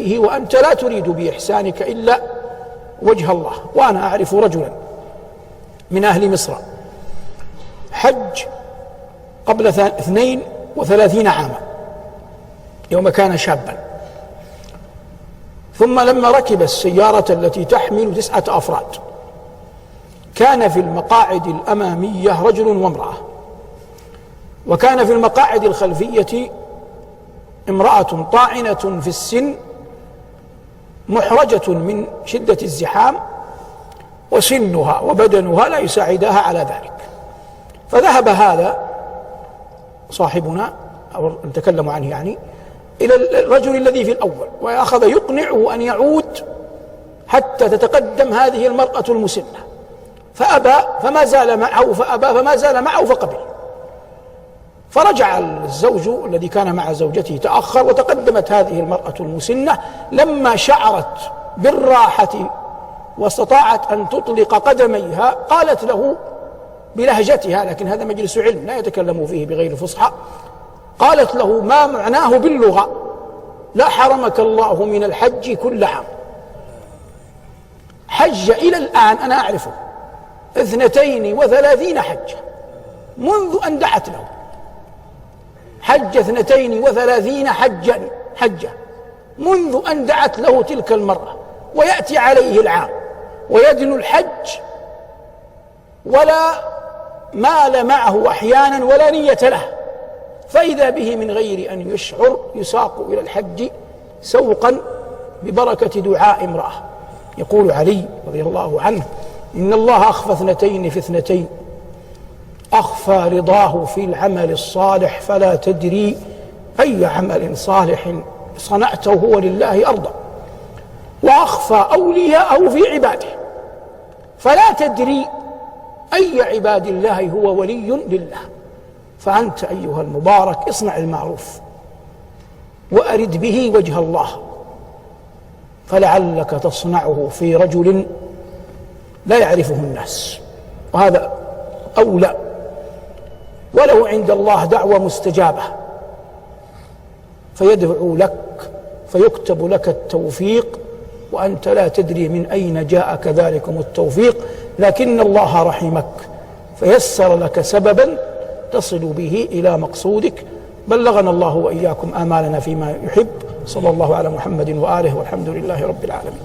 فيه وأنت لا تريد بإحسانك إلا وجه الله. وأنا أعرف رجلا من أهل مصر حج قبل 32 عاما يوم كان شابا، ثم لما ركب السيارة التي تحمل 9 أفراد كان في المقاعد الأمامية رجل وامرأة، وكان في المقاعد الخلفية امرأة طاعنة في السن محرجة من شدة الزحام، وسنها وبدنها لا يساعدها على ذلك. فذهب هذا صاحبنا أو نتكلم عنه يعني إلى الرجل الذي في الأول، وأخذ يقنعه أن يعود حتى تتقدم هذه المرأة المسنة، فأبى فما زال معه، فقبل. فرجع الزوج الذي كان مع زوجته تأخر، وتقدمت هذه المرأة المسنة. لما شعرت بالراحة واستطاعت أن تطلق قدميها قالت له بلهجتها، لكن هذا مجلس علم لا يتكلم فيه بغير الفصحى، قالت له ما معناه باللغة: لا حرمك الله من الحج كل عام. حج إلى الآن أنا أعرفه 32 حجة منذ أن دعت له، حج 32 حجة منذ أن دعت له تلك المرة، ويأتي عليه العام ويدنو الحج ولا مال معه أحيانا ولا نية له، فإذا به من غير أن يشعر يساق إلى الحج سوقا ببركة دعاء امرأة. يقول علي رضي الله عنه: إن الله أخفى 2 في 2، أخفى رضاه في العمل الصالح، فلا تدري أي عمل صالح صنعته هو لله أرضى، وأخفى أولياءه في عباده، فلا تدري أي عباد الله هو ولي لله. فأنت أيها المبارك اصنع المعروف وأرد به وجه الله، فلعلك تصنعه في رجل لا يعرفه الناس، وهذا أولى، ولو عند الله دعوة مستجابة، فيدعو لك فيكتب لك التوفيق، وأنت لا تدري من أين جاءك ذلكم التوفيق، لكن الله رحمك فيسر لك سببا تصل به إلى مقصودك. بلغنا الله وإياكم آمالنا فيما يحب. صلى الله على محمد وآله، والحمد لله رب العالمين.